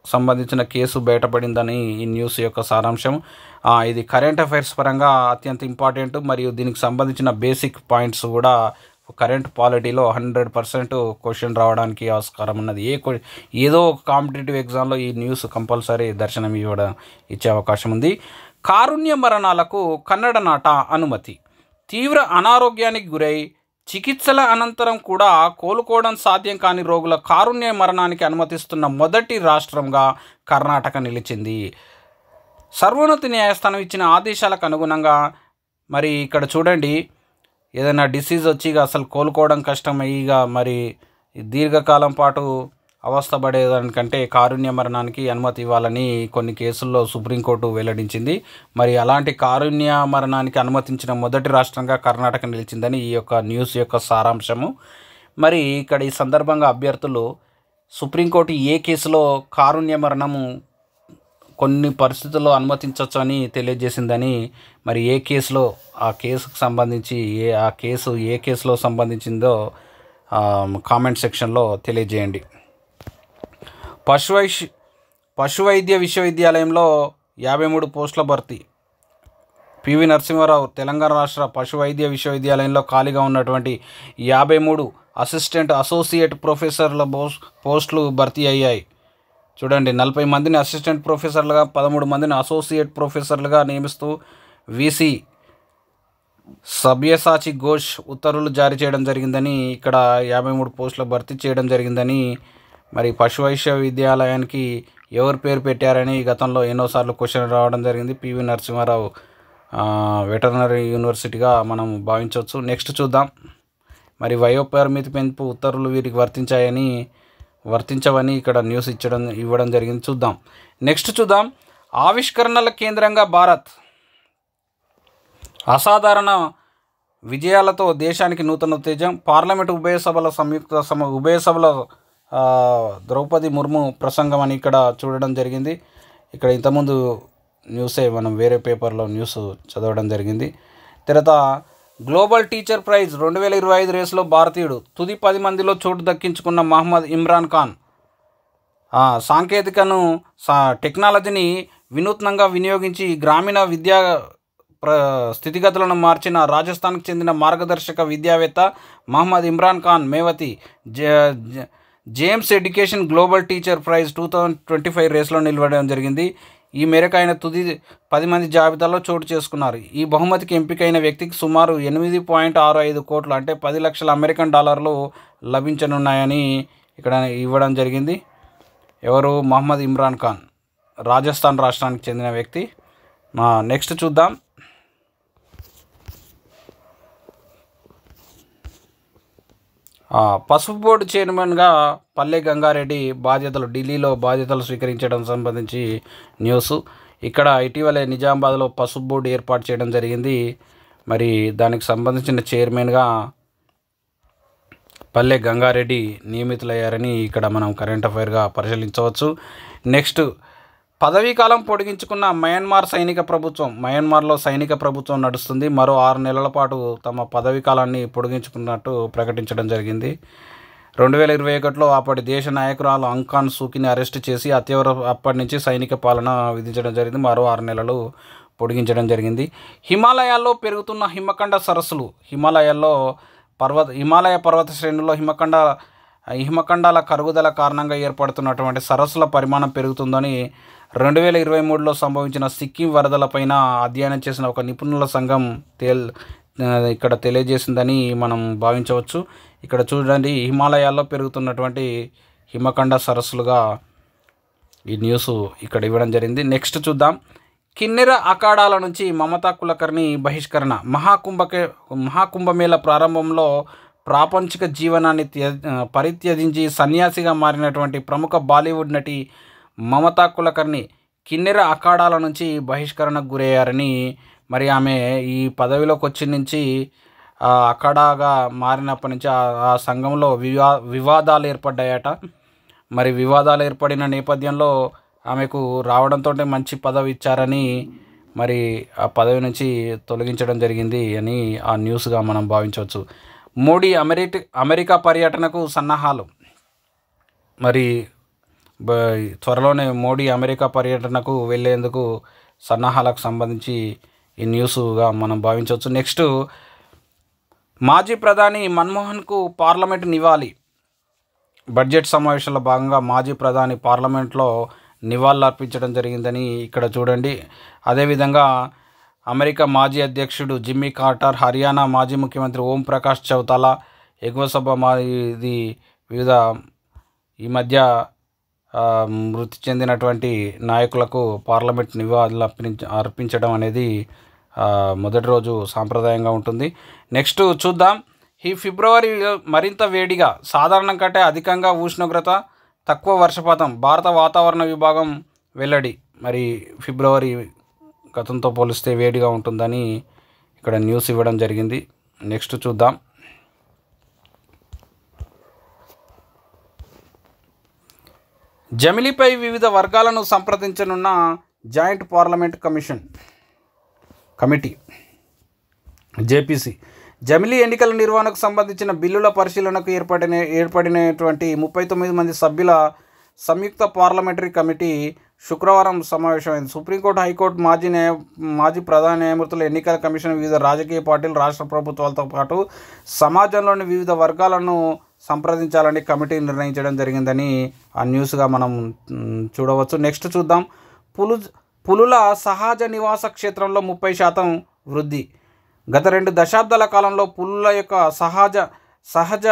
సంబంధించిన కేసు బయటపడిందని ఈ న్యూస్ యొక్క సారాంశం. ఇది కరెంట్ అఫైర్స్ పరంగా అత్యంత ఇంపార్టెంట్, మరియు దీనికి సంబంధించిన బేసిక్ పాయింట్స్ కూడా కరెంట్ పాలిటీలో 100% క్వశ్చన్ రావడానికి ఆస్కారం ఉన్నది. ఏదో ఒక కాంపిటేటివ్ ఎగ్జామ్లో ఈ న్యూస్ కంపల్సరీ దర్శనం ఇచ్చే అవకాశం ఉంది. కారుణ్య మరణాలకు కన్నడ నాట అనుమతి. తీవ్ర అనారోగ్యానికి గురై చికిత్సల అనంతరం కూడా కోలుకోవడం సాధ్యం కాని రోగుల కారుణ్య మరణానికి అనుమతిస్తున్న మొదటి రాష్ట్రంగా కర్ణాటక నిలిచింది. సర్వోన్నత న్యాయస్థానం ఇచ్చిన ఆదేశాలకు అనుగుణంగా మరి ఇక్కడ చూడండి, ఏదైనా డిసీజ్ వచ్చి అసలు కోలుకోవడం కష్టమయ్యిగా మరి దీర్ఘకాలం పాటు అవస్థపడేదానికంటే కారుణ్య మరణానికి అనుమతి ఇవ్వాలని కొన్ని కేసుల్లో సుప్రీంకోర్టు వెల్లడించింది. మరి అలాంటి కారుణ్య మరణానికి అనుమతించిన మొదటి రాష్ట్రంగా కర్ణాటక నిలిచిందని ఈ యొక్క న్యూస్ యొక్క సారాంశము. మరి ఇక్కడ ఈ సందర్భంగా అభ్యర్థులు సుప్రీంకోర్టు ఏ కేసులో కారుణ్య మరణము కొన్ని పరిస్థితుల్లో అనుమతించవచ్చు అని తెలియజేసిందని, మరి ఏ కేసులో ఆ కేసుకు సంబంధించి ఏ కేసులో సంబంధించిందో కామెంట్ సెక్షన్లో తెలియజేయండి. పశువైద్య విశ్వవిద్యాలయంలో 53 పోస్టుల భర్తీ. పివి నరసింహారావు తెలంగాణ రాష్ట్ర పశువైద్య విశ్వవిద్యాలయంలో ఖాళీగా ఉన్నటువంటి 53 అసోసియేట్ ప్రొఫెసర్ల పోస్టులు భర్తీ అయ్యాయి. చూడండి, 40 మందిని అసిస్టెంట్ ప్రొఫెసర్లుగా, 13 మందిని అసోసియేట్ ప్రొఫెసర్లుగా నియమిస్తూ వీసీ సబ్యసాచి ఘోష్ ఉత్తర్వులు జారీ చేయడం జరిగిందని, ఇక్కడ 53 పోస్టుల భర్తీ చేయడం జరిగిందని, మరి పశు విశ్వవిద్యాలయానికి ఎవరు పేరు పెట్టారని గతంలో ఎన్నోసార్లు క్వశ్చన్ రావడం జరిగింది. పివి నరసింహారావు వెటర్నరీ యూనివర్సిటీగా మనం భావించవచ్చు. నెక్స్ట్ చూద్దాం. మరి వయోపరిమితి పెంపు ఉత్తర్వులు వీరికి వర్తించవని ఇక్కడ న్యూస్ ఇవ్వడం జరిగింది. చూద్దాం. నెక్స్ట్ చూద్దాం. ఆవిష్కరణల కేంద్రంగా భారత్ అసాధారణ విజయాలతో దేశానికి నూతన ఉత్తేజం. పార్లమెంటు ఉభయ సభల ద్రౌపది ముర్ము ప్రసంగం అని ఇక్కడ చూడడం జరిగింది. ఇక్కడ ఇంతకుముందు న్యూసే మనం వేరే పేపర్లో న్యూస్ చదవడం జరిగింది. తర్వాత గ్లోబల్ టీచర్ ప్రైజ్ 2025 రేసులో భారతీయుడు తుది 10 మందిలో చోటు దక్కించుకున్న మహమ్మద్ ఇమ్రాన్ ఖాన్. సాంకేతికను టెక్నాలజీని వినూత్నంగా వినియోగించి గ్రామీణ విద్యా స్థితిగతులను మార్చిన రాజస్థాన్కు చెందిన మార్గదర్శక విద్యావేత్త Mohammed Imran Khan Mewati GEMS education global teacher prize 2025 రేసులో నిలవడం జరిగింది. ఈ మేరకు ఆయన తుది 10 మంది జాబితాలో చోటు చేసుకున్నారు. ఈ బహుమతికి ఎంపికైన వ్యక్తికి సుమారు 8.65 కోట్లు అంటే 10 లక్షల అమెరికన్ డాలర్లు లభించనున్నాయని ఇక్కడ ఇవ్వడం జరిగింది. ఎవరు? మహమ్మద్ ఇమ్రాన్ ఖాన్, రాజస్థాన్ రాష్ట్రానికి చెందిన వ్యక్తి. నెక్స్ట్ చూద్దాం. పసుపు బోర్డు చైర్మన్గా పల్లె గంగారెడ్డి ఢిల్లీలో బాధ్యతలు స్వీకరించడం సంబంధించి న్యూస్. ఇక్కడ ఇటీవలే నిజామాబాద్లో పసుపు బోర్డు ఏర్పాటు చేయడం జరిగింది. మరి దానికి సంబంధించిన చైర్మన్గా పల్లె గంగారెడ్డి నియమితులయ్యారని ఇక్కడ మనం కరెంట్ అఫైర్గా పరిశీలించవచ్చు. నెక్స్ట్, పదవీకాలం పొడిగించుకున్న మయన్మార్లో సైనిక ప్రభుత్వం నడుస్తుంది. మరో 6 నెలల పాటు తమ పదవీకాలాన్ని పొడిగించుకున్నట్టు ప్రకటించడం జరిగింది. 2021లో అప్పటి దేశ నాయకురాలు ఆంగ్ సాన్ సూకీని అరెస్టు చేసి అప్పటి నుంచి సైనిక పాలన విధించడం జరిగింది. మరో 6 నెలలు పొడిగించడం జరిగింది. హిమాలయాల్లో పెరుగుతున్న హిమఖండ సరస్సులు. హిమాలయ పర్వత శ్రేణుల్లో హిమఖండాల కరుగుదల కారణంగా ఏర్పడుతున్నటువంటి సరస్సుల పరిమాణం పెరుగుతుందని 2023లో సంభవించిన సిక్కిం వరదలపైన అధ్యయనం చేసిన ఒక నిపుణుల సంఘం ఇక్కడ తెలియజేసిందని మనం భావించవచ్చు. ఇక్కడ చూడండి, హిమాలయాల్లో పెరుగుతున్నటువంటి హిమఖండ సరస్సులుగా ఈ న్యూస్ ఇక్కడ ఇవ్వడం జరిగింది. నెక్స్ట్ చూద్దాం. కిన్నెర అఖాడాల నుంచి మమతా కులకర్ణి బహిష్కరణ. మహాకుంభమేళ ప్రారంభంలో ప్రాపంచిక జీవనాన్ని పరిత్యజించి సన్యాసిగా మారినటువంటి ప్రముఖ బాలీవుడ్ నటి మమతా కులకర్ణి కిన్నెర అఖాడాల నుంచి బహిష్కరణకు గురయ్యారని, మరి ఆమె ఈ పదవిలోకి వచ్చి నుంచి అఖాడాగా మారినప్పటి నుంచి ఆ సంఘంలో వివాదాలు ఏర్పడ్డాయట. మరి వివాదాలు ఏర్పడిన నేపథ్యంలో ఆమెకు రావడంతో మంచి పదవి ఇచ్చారని, మరి ఆ పదవి నుంచి తొలగించడం జరిగింది అని ఆ న్యూస్గా మనం భావించవచ్చు. మోడీ అమెరికా పర్యటనకు సన్నాహాలు. మరి త్వరలోనే మోడీ అమెరికా పర్యటనకు వెళ్ళేందుకు సన్నాహాలకు సంబంధించి ఈ న్యూస్గా మనం భావించవచ్చు. నెక్స్ట్, మాజీ ప్రధాని మన్మోహన్కు పార్లమెంటు నివాళి. బడ్జెట్ సమావేశంలో భాగంగా మాజీ ప్రధాని పార్లమెంట్లో నివాళులు అర్పించడం జరిగిందని ఇక్కడ చూడండి. అదేవిధంగా అమెరికా మాజీ అధ్యక్షుడు జిమ్మీ కార్టర్, హర్యానా మాజీ ముఖ్యమంత్రి ఓం ప్రకాష్ చౌతాలా, ఎగువ సభ వివిధ ఈ మధ్య మృతి చెందినటువంటి నాయకులకు పార్లమెంట్ నివాళులు అర్పించడం అనేది మొదటి రోజు సాంప్రదాయంగా ఉంటుంది. నెక్స్ట్ చూద్దాం. ఈ ఫిబ్రవరి మరింత వేడిగా, సాధారణం కంటే అధికంగా ఉష్ణోగ్రత తక్కువ వర్షపాతం భారత వాతావరణ విభాగం వెల్లడి. మరి ఫిబ్రవరి గతంతో పోలిస్తే వేడిగా ఉంటుందని ఇక్కడ న్యూస్ ఇవ్వడం జరిగింది. నెక్స్ట్ చూద్దాం. జమిలీపై వివిధ వర్గాలను సంప్రదించనున్న జాయింట్ పార్లమెంట్ కమిటీ జేపీసీ. జమిలీ ఎన్నికల నిర్వహణకు సంబంధించిన బిల్లుల పరిశీలనకు ఏర్పడినటువంటి 39 మంది సభ్యుల సంయుక్త పార్లమెంటరీ కమిటీ శుక్రవారం సమావేశమైంది. సుప్రీంకోర్టు, హైకోర్టు, మాజీ ప్రధాన న్యాయమూర్తుల ఎన్నికల కమిషన్, వివిధ రాజకీయ పార్టీలు, రాష్ట్ర ప్రభుత్వాలతో పాటు సమాజంలోని వివిధ వర్గాలను సంప్రదించాలని కమిటీ నిర్ణయించడం జరిగిందని ఆ న్యూస్గా మనం చూడవచ్చు. నెక్స్ట్ చూద్దాం. పులుల సహజ నివాస క్షేత్రంలో 30% వృద్ధి. గత 2 దశాబ్దాల కాలంలో పులుల యొక్క సహజ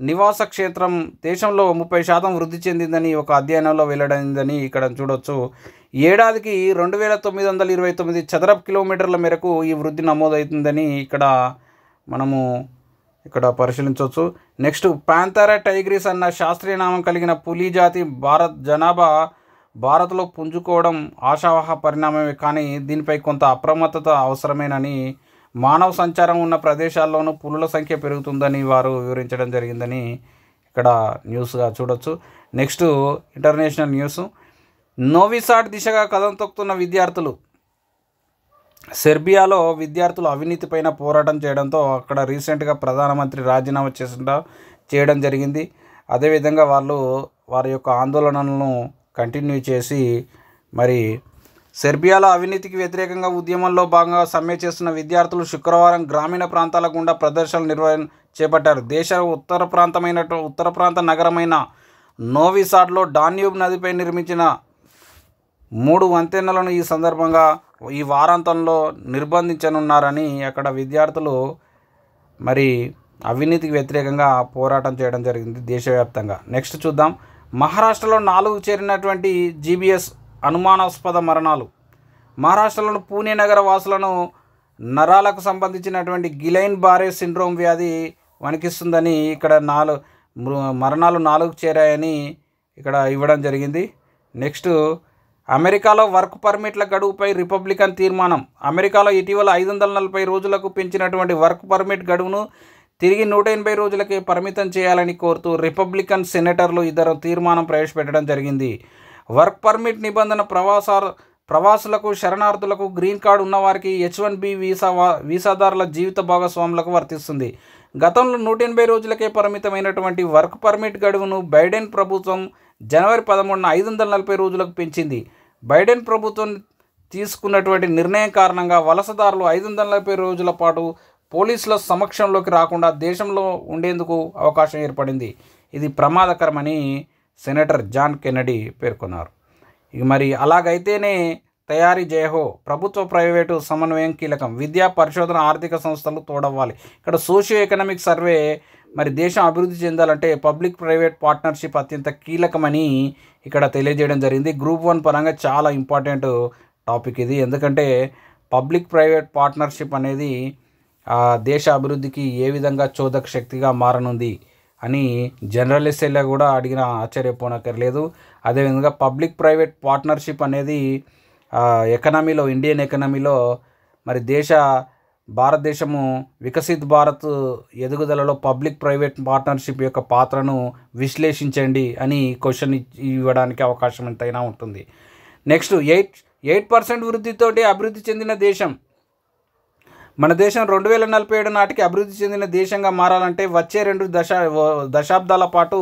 నివాస క్షేత్రం దేశంలో 30% వృద్ధి చెందిందని ఒక అధ్యయనంలో వెల్లడైందని ఇక్కడ చూడవచ్చు. ఏడాదికి 2929 చదరపు కిలోమీటర్ల మేరకు ఈ వృద్ధి నమోదవుతుందని మనము పరిశీలించవచ్చు. నెక్స్ట్, పాంథెరా టైగ్రిస్ అన్న శాస్త్రీయ నామం కలిగిన పులి జాతి భారత్లో పుంజుకోవడం ఆశావహ పరిణామమే, కానీ దీనిపై కొంత అప్రమత్తత అవసరమేనని, మానవ సంచారం ఉన్న ప్రదేశాల్లోనూ పులుల సంఖ్య పెరుగుతుందని వారు వివరించడం జరిగిందని ఇక్కడ న్యూస్గా చూడొచ్చు. Next, international news. Novi Sad దిశగా కదం తొక్కుతున్న విద్యార్థులు. సెర్బియాలో విద్యార్థులు అవినీతిపైన పోరాటం చేయడంతో అక్కడ రీసెంట్గా ప్రధానమంత్రి రాజీనామా చేయడం జరిగింది. అదేవిధంగా వారి యొక్క ఆందోళనలను కంటిన్యూ చేసి మరి సెర్బియాలో అవినీతికి వ్యతిరేకంగా ఉద్యమంలో భాగంగా సమ్మె చేస్తున్న విద్యార్థులు శుక్రవారం గ్రామీణ ప్రాంతాల గుండా ప్రదర్శనలు చేపట్టారు. దేశ ఉత్తర ప్రాంత నగరమైన నోవి సాడ్లో డాన్యూబ్ నదిపై నిర్మించిన 3 వంతెనలను ఈ సందర్భంగా ఈ వారాంతంలో నిర్బంధించనున్నారని అక్కడ విద్యార్థులు మరి అవినీతికి వ్యతిరేకంగా పోరాటం చేయడం జరిగింది దేశవ్యాప్తంగా. నెక్స్ట్ చూద్దాం. మహారాష్ట్రలో 4 చేరినటువంటి జీబీఎస్ అనుమానాస్పద మరణాలు. మహారాష్ట్రలోని పూణే నగర వాసులను నరాలకు సంబంధించినటువంటి గిలైన్ బారే సిండ్రోమ్ వ్యాధి వణికిస్తుందని ఇక్కడ 4 మరణాలు చేరాయని ఇక్కడ ఇవ్వడం జరిగింది. నెక్స్ట్, అమెరికాలో వర్క్ పర్మిట్ల గడువుపై రిపబ్లికన్ తీర్మానం. అమెరికాలో ఇటీవల 540 రోజులకు పెంచినటువంటి వర్క్ పర్మిట్ గడువును తిరిగి 180 రోజులకే పరిమితం చేయాలని కోరుతూ రిపబ్లికన్ సెనేటర్లు 2 తీర్మానం ప్రవేశపెట్టడం జరిగింది. వర్క్ పర్మిట్ నిబంధన ప్రవాసులకు, శరణార్థులకు, గ్రీన్ కార్డు ఉన్నవారికి, H1B వీసాదారుల జీవిత భాగస్వాములకు వర్తిస్తుంది. గతంలో 180 రోజులకే పరిమితమైనటువంటి వర్క్ పర్మిట్ గడువును బైడెన్ ప్రభుత్వం జనవరి 13న 540 రోజులకు పెంచింది. బైడెన్ ప్రభుత్వం తీసుకున్నటువంటి నిర్ణయం కారణంగా వలసదారులు 540 రోజుల పాటు పోలీసుల సమక్షంలోకి రాకుండా దేశంలో ఉండేందుకు అవకాశం ఏర్పడింది. ఇది ప్రమాదకరమని సెనేటర్ జాన్ కెన్నడీ పేర్కొన్నారు. మరి అలాగైతేనే తయారీ జయహో. ప్రభుత్వ ప్రైవేటు సమన్వయం కీలకం. విద్యా, పరిశోధన, ఆర్థిక సంస్థలు తోడవ్వాలి. ఇక్కడ సోషియో ఎకనామిక్ సర్వే మరి దేశం అభివృద్ధి చెందాలంటే పబ్లిక్ ప్రైవేట్ పార్ట్నర్షిప్ అత్యంత కీలకమని ఇక్కడ తెలియజేయడం జరిగింది. గ్రూప్ 1 పరంగా చాలా ఇంపార్టెంట్ టాపిక్ ఇది. ఎందుకంటే పబ్లిక్ ప్రైవేట్ పార్ట్నర్షిప్ అనేది దేశ అభివృద్ధికి ఏ విధంగా చోదక శక్తిగా మారనుంది అని జనరల్ ఎస్ఏలో కూడా అడిగిన ఆశ్చర్యపోనక్కర్లేదు. అదేవిధంగా పబ్లిక్ ప్రైవేట్ పార్ట్నర్షిప్ అనేది ఎకనామీలో, ఇండియన్ ఎకనామీలో మరి భారతదేశము వికసిత్ భారత్ ఎదుగుదలలో పబ్లిక్ ప్రైవేట్ పార్ట్నర్షిప్ యొక్క పాత్రను విశ్లేషించండి అని క్వశ్చన్ ఇవ్వడానికి అవకాశం ఎంతైనా ఉంటుంది. నెక్స్ట్, 8% వృద్ధితోటి అభివృద్ధి చెందిన దేశం. మన దేశం 2047 నాటికి అభివృద్ధి చెందిన దేశంగా మారాలంటే వచ్చే 2 దశాబ్దాల పాటు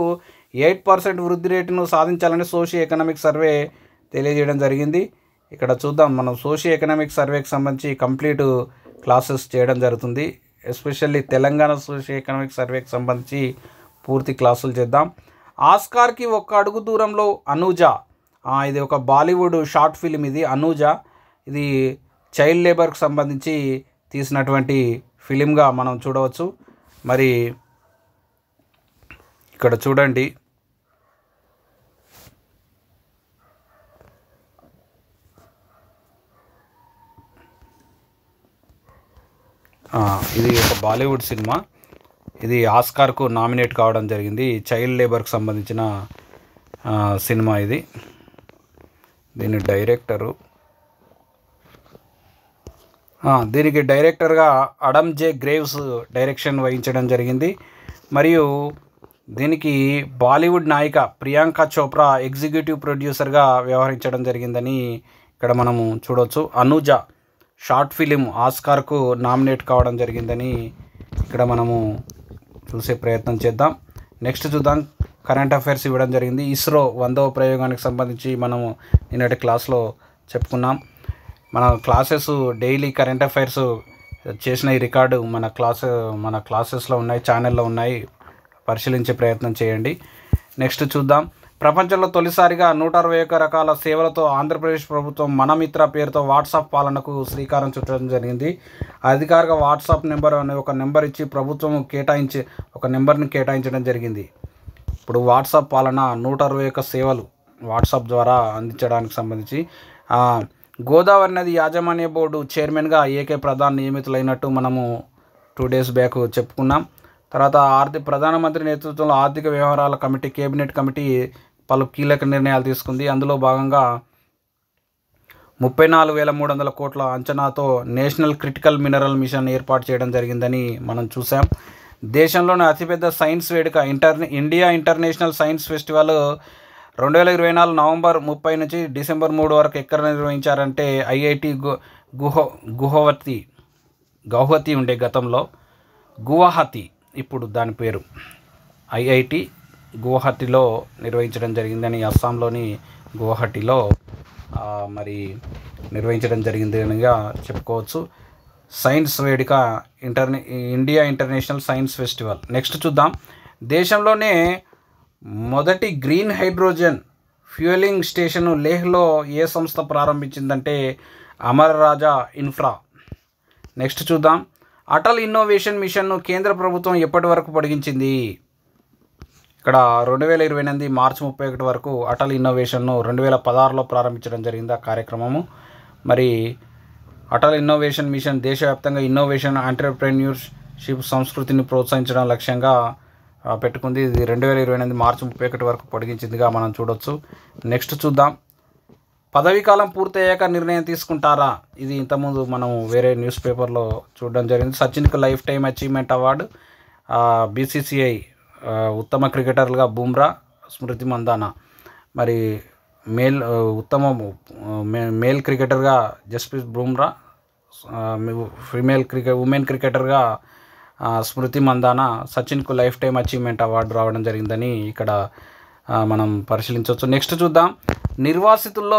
8% వృద్ధి రేటును సాధించాలని సోషియో ఎకనామిక్ సర్వే తెలియజేయడం జరిగింది. ఇక్కడ చూద్దాం. మనం సోషియో ఎకనామిక్ సర్వేకి సంబంధించి కంప్లీట్ క్లాసెస్ చేయడం జరుగుతుంది. ఎస్పెషల్లీ తెలంగాణ సోషియో ఎకనామిక్ సర్వేకి సంబంధించి పూర్తి క్లాసులు చేద్దాం. ఆస్కార్కి 1 అడుగు దూరంలో అనూజా. ఇది ఒక బాలీవుడ్ షార్ట్ ఫిలిం. ఇది అనూజా. ఇది చైల్డ్ లేబర్కి సంబంధించి తీసినటువంటి ఫిలింగా మనం చూడవచ్చు. మరి ఇక్కడ చూడండి. ఇది ఒక బాలీవుడ్ సినిమా. ఇది ఆస్కార్కు నామినేట్ కావడం జరిగింది. చైల్డ్ లేబర్కి సంబంధించిన సినిమా ఇది. దీని డైరెక్టరు దీనికి డైరెక్టర్గా అడమ్ జే గ్రేవ్స్ డైరెక్షన్ వహించడం జరిగింది. మరియు దీనికి బాలీవుడ్ నాయిక ప్రియాంక చోప్రా ఎగ్జిక్యూటివ్ ప్రొడ్యూసర్గా వ్యవహరించడం జరిగిందని ఇక్కడ మనము చూడవచ్చు. అనూజ షార్ట్ ఫిలిం ఆస్కార్కు నామినేట్ కావడం జరిగిందని ఇక్కడ మనము చూసే ప్రయత్నం చేద్దాం. నెక్స్ట్ చూద్దాం. కరెంట్ అఫైర్స్ ఇవ్వడం జరిగింది. ఇస్రో 100వ ప్రయోగానికి సంబంధించి మనము నిన్నటి క్లాస్లో చెప్పుకున్నాం. మన క్లాసెస్ డైలీ కరెంట్ అఫైర్స్ చేసిన ఈ రికార్డు మన క్లాసెస్లో ఉన్నాయి, ఛానల్లో ఉన్నాయి, పరిశీలించే ప్రయత్నం చేయండి. నెక్స్ట్ చూద్దాం. ప్రపంచంలో తొలిసారిగా 161 రకాల సేవలతో ఆంధ్రప్రదేశ్ ప్రభుత్వం మనమిత్ర పేరుతో వాట్సాప్ పాలనకు శ్రీకారం చుట్టడం జరిగింది. అధికారిక వాట్సాప్ నెంబర్ అనే ఒక నెంబర్ ఇచ్చి ప్రభుత్వం ఒక నెంబర్ని కేటాయించడం జరిగింది. ఇప్పుడు వాట్సాప్ పాలన 161 సేవలు వాట్సాప్ ద్వారా అందించడానికి సంబంధించి గోదావరి నది యాజమాన్య బోర్డు చైర్మన్గా ఏకే ప్రధాన్ నియమితులైనట్టు మనము 2 days బ్యాక్ చెప్పుకున్నాం. తర్వాత ప్రధానమంత్రి నేతృత్వంలో ఆర్థిక వ్యవహారాల కమిటీ కేబినెట్ కమిటీ పలు కీలక నిర్ణయాలు తీసుకుంది. అందులో భాగంగా 34,300 కోట్ల అంచనాతో నేషనల్ క్రిటికల్ మినరల్ మిషన్ ఏర్పాటు చేయడం జరిగిందని మనం చూసాం. దేశంలోని అతిపెద్ద సైన్స్ వేడుక India international science festival 2024 November 30 నుంచి డిసెంబర్ 3 వరకు ఎక్కడ నిర్వహించారంటే ఐఐటి గౌహతి ఉండే గతంలో గువాహతి, ఇప్పుడు దాని పేరు ఐఐటి గువాహటిలో నిర్వహించడం జరిగిందని, అస్సాంలోని గువాహటిలో మరి నిర్వహించడం జరిగిందనిగా చెప్పుకోవచ్చు. సైన్స్ వేడుక India international science festival. Next చూద్దాం. దేశంలోనే మొదటి గ్రీన్ హైడ్రోజన్ ఫ్యూయలింగ్ స్టేషన్ లేహ్లో ఏ సంస్థ ప్రారంభించిందంటే అమర్ రాజా ఇన్ఫ్రా. నెక్స్ట్ చూద్దాం. అటల్ ఇన్నోవేషన్ మిషన్ను కేంద్ర ప్రభుత్వం ఎప్పటి వరకు పొడిగించింది? ఇక్కడ 2028 మార్చి 31 వరకు అటల్ ఇన్నోవేషన్ను 2016లో ప్రారంభించడం జరిగింది ఆ కార్యక్రమము. మరి అటల్ ఇన్నోవేషన్ మిషన్ దేశవ్యాప్తంగా ఇన్నోవేషన్ ఎంటర్‌ప్రెన్యూర్‌షిప్ సంస్కృతిని ప్రోత్సహించడం లక్ష్యంగా పెట్టుకుంది. ఇది 2028 మార్చి 31 వరకు పొడిగించిందిగా మనం చూడవచ్చు. నెక్స్ట్ చూద్దాం. పదవీకాలం పూర్తయ్యాక నిర్ణయం తీసుకుంటారా? ఇది ఇంతకుముందు మనం వేరే న్యూస్ పేపర్లో చూడడం జరిగింది. సచిన్కు lifetime achievement award, BCCI ఉత్తమ క్రికెటర్లుగా బుమ్రా, స్మృతి మందాన. మరి మేల్ క్రికెటర్గా జస్ప్రీత్ బుమ్రా, ఉమెన్ క్రికెటర్గా స్మృతి మందాన. సచిన్కు లైఫ్ టైమ్ అచీవ్మెంట్ అవార్డు రావడం జరిగిందని ఇక్కడ మనం పరిశీలించవచ్చు. నెక్స్ట్ చూద్దాం. నిర్వాసితుల్లో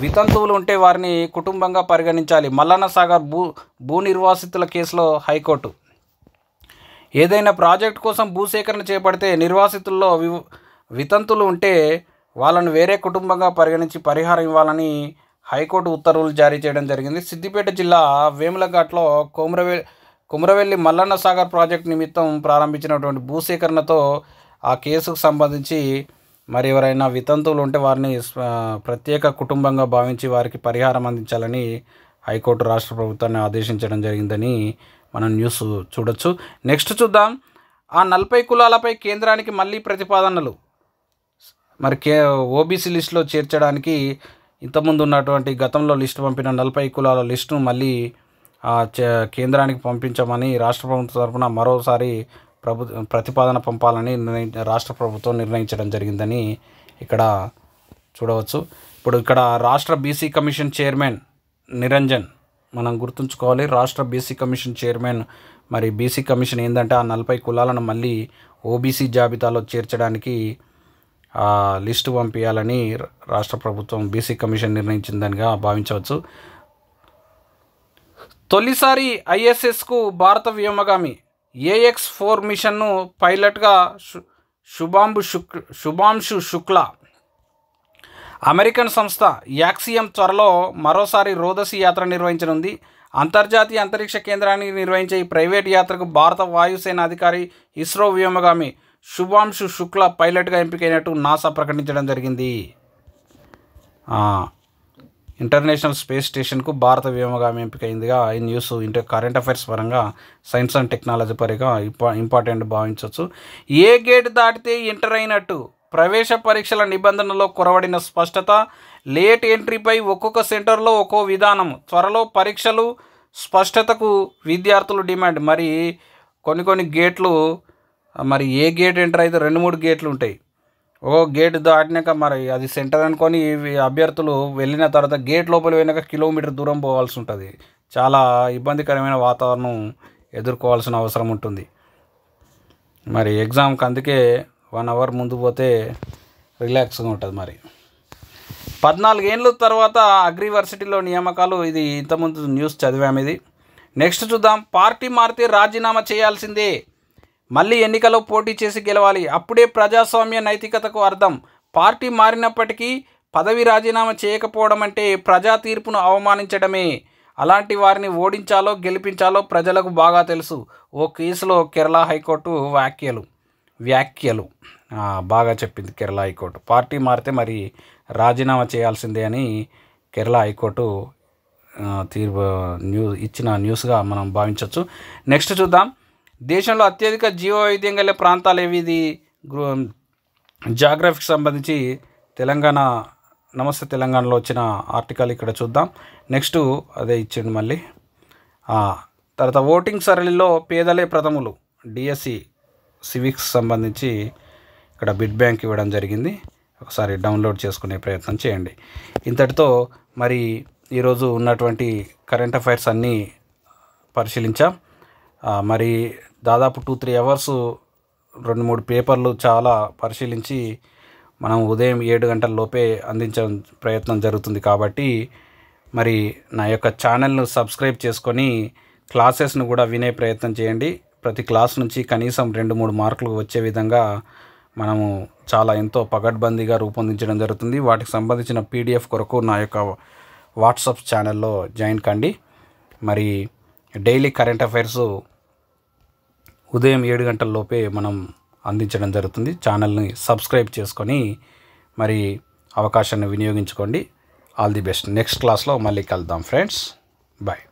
వితంతువులు ఉంటే వారిని కుటుంబంగా పరిగణించాలి. మల్లన్న సాగర్ భూ నిర్వాసితుల కేసులో హైకోర్టు. ఏదైనా ప్రాజెక్టు కోసం భూసేకరణ చేపడితే నిర్వాసితుల్లో వితంతులు ఉంటే వాళ్ళను వేరే కుటుంబంగా పరిగణించి పరిహారం ఇవ్వాలని హైకోర్టు ఉత్తర్వులు జారీ చేయడం జరిగింది. సిద్దిపేట జిల్లా వేములఘాట్లో కుమ్రవెల్లి మల్లన్న సాగర్ ప్రాజెక్టు నిమిత్తం ప్రారంభించినటువంటి భూసేకరణతో ఆ కేసుకు సంబంధించి మరి ఎవరైనా వితంతువులు ఉంటే వారిని ప్రత్యేక కుటుంబంగా భావించి వారికి పరిహారం అందించాలని హైకోర్టు రాష్ట్ర ప్రభుత్వాన్ని ఆదేశించడం జరిగిందని మనం న్యూస్ చూడొచ్చు. నెక్స్ట్ చూద్దాం. ఆ 40 కులాలపై కేంద్రానికి మళ్ళీ ప్రతిపాదనలు. మరి ఓబీసీ లిస్టులో చేర్చడానికి ఇంతకుముందు ఉన్నటువంటి గతంలో లిస్టు పంపిన 40 కులాల లిస్టును మళ్ళీ కేంద్రానికి పంపించమని రాష్ట్ర ప్రభుత్వం తరఫున మరోసారి ప్రతిపాదన పంపాలని రాష్ట్ర ప్రభుత్వం నిర్ణయించడం జరిగిందని ఇక్కడ చూడవచ్చు. ఇప్పుడు ఇక్కడ రాష్ట్ర బీసీ కమిషన్ చైర్మన్ నిరంజన్ మనం గుర్తుంచుకోవాలి. రాష్ట్ర బీసీ కమిషన్ చైర్మన్. మరి బీసీ కమిషన్ ఏంటంటే ఆ 40 కులాలను మళ్ళీ ఓబీసీ జాబితాలో చేర్చడానికి లిస్టు పంపించాలని రాష్ట్ర ప్రభుత్వం బీసీ కమిషన్ నిర్ణయించిందనిగా భావించవచ్చు. తొలిసారి ఐఎస్ఎస్కు భారత వ్యోమగామి AX-4 మిషన్ను పైలట్గా శుభాంశు శుక్లా. అమెరికన్ సంస్థ యాక్సియం త్వరలో మరోసారి రోదసి యాత్ర నిర్వహించనుంది. అంతర్జాతీయ అంతరిక్ష కేంద్రానికి నిర్వహించే ఈ ప్రైవేట్ యాత్రకు భారత వాయుసేన అధికారి ఇస్రో వ్యోమగామి శుభాంశు శుక్లా పైలట్గా ఎంపికైనట్టు నాసా ప్రకటించడం జరిగింది. ఇంటర్నేషనల్ స్పేస్ స్టేషన్కు భారత వ్యోమగామి ఎంపికైందిగా ఈ న్యూస్ కరెంట్ అఫైర్స్ పరంగా సైన్స్ అండ్ టెక్నాలజీ పరంగా ఇంపార్టెంట్ భావించవచ్చు. ఏ గేట్ దాటితే ఎంటర్ అయినట్టు? ప్రవేశ పరీక్షల నిబంధనలో కొరవడిన స్పష్టత, లేట్ ఎంట్రీపై ఒక్కొక్క సెంటర్లో ఒక్కో విధానం, త్వరలో పరీక్షలు, స్పష్టతకు విద్యార్థులు డిమాండ్. మరి కొన్ని గేట్లు, మరి ఏ గేట్ ఎంటర్ అయితే 2-3 గేట్లు ఉంటాయి. ఓ గేట్ దాటినాక మరి అది సెంటర్ అనుకొని అభ్యర్థులు వెళ్ళిన తర్వాత గేట్ లోపల పోయినాక కిలోమీటర్ దూరం పోవాల్సి ఉంటుంది. చాలా ఇబ్బందికరమైన వాతావరణం ఎదుర్కోవాల్సిన అవసరం ఉంటుంది. మరి ఎగ్జామ్కి అందుకే 1 అవర్ ముందు పోతే రిలాక్స్గా ఉంటుంది. మరి 14 ఏళ్ళ తర్వాత అగ్రివర్సిటీలో నియామకాలు. ఇది ఇంతకుముందు న్యూస్ చదివాము. ఇది నెక్స్ట్ చూద్దాం. పార్టీ మారితే రాజీనామా చేయాల్సిందే, మళ్ళీ ఎన్నికలో పోటీ చేసి గెలవాలి, అప్పుడే ప్రజాస్వామ్య నైతికతకు అర్థం. పార్టీ మారినప్పటికీ పదవి రాజీనామా చేయకపోవడం అంటే ప్రజా తీర్పును అవమానించడమే. అలాంటి వారిని ఓడించాలో గెలిపించాలో ప్రజలకు బాగా తెలుసు. ఓ కేసులో కేరళ హైకోర్టు వ్యాఖ్యలు బాగా చెప్పింది. కేరళ హైకోర్టు పార్టీ మారితే మరి రాజీనామా చేయాల్సిందే అని కేరళ హైకోర్టు ఇచ్చిన న్యూస్గా మనం భావించవచ్చు. నెక్స్ట్ చూద్దాం. దేశంలో అత్యధిక జీవవైవిధ్యం గల ప్రాంతాలు ఏవి? ఇది జాగ్రఫీకి సంబంధించి నమస్తే తెలంగాణలో వచ్చిన ఆర్టికల్ ఇక్కడ చూద్దాం. నెక్స్ట్ అదే ఇచ్చిండు మళ్ళీ. తర్వాత ఓటింగ్ సరళిలో పేదలే ప్రథములు, డిఎస్సి సివిక్స్ సంబంధించి ఇక్కడ బిడ్ బ్యాంక్ ఇవ్వడం జరిగింది. ఒకసారి డౌన్లోడ్ చేసుకునే ప్రయత్నం చేయండి. ఇంతటితో మరి ఈరోజు ఉన్నటువంటి కరెంట్ అఫైర్స్ అన్నీ పరిశీలించాం. మరి దాదాపు 2-3 అవర్స్ 2-3 పేపర్లు చాలా పరిశీలించి మనం ఉదయం 7 గంటల లోపే అందించే ప్రయత్నం జరుగుతుంది. కాబట్టి మరి నా యొక్క ఛానల్ను సబ్స్క్రైబ్ చేసుకొని క్లాసెస్ను కూడా వినే ప్రయత్నం చేయండి. ప్రతి క్లాస్ నుంచి కనీసం 2-3 మార్కులు వచ్చే విధంగా మనము ఎంతో పకడ్బందీగా రూపొందించడం జరుగుతుంది. వాటికి సంబంధించిన పీడిఎఫ్ కొరకు నా యొక్క వాట్సాప్ ఛానల్లో జాయిన్ కండి. మరి డైలీ కరెంట్ అఫైర్స్ ఉదయం 7 గంటల లోపే మనం అందించడం జరుగుతుంది. ఛానల్ని సబ్స్క్రైబ్ చేసుకొని మరి అవకాశాన్ని వినియోగించుకోండి. All the best. నెక్స్ట్ క్లాస్లో మళ్ళీ కలుద్దాం ఫ్రెండ్స్. బాయ్.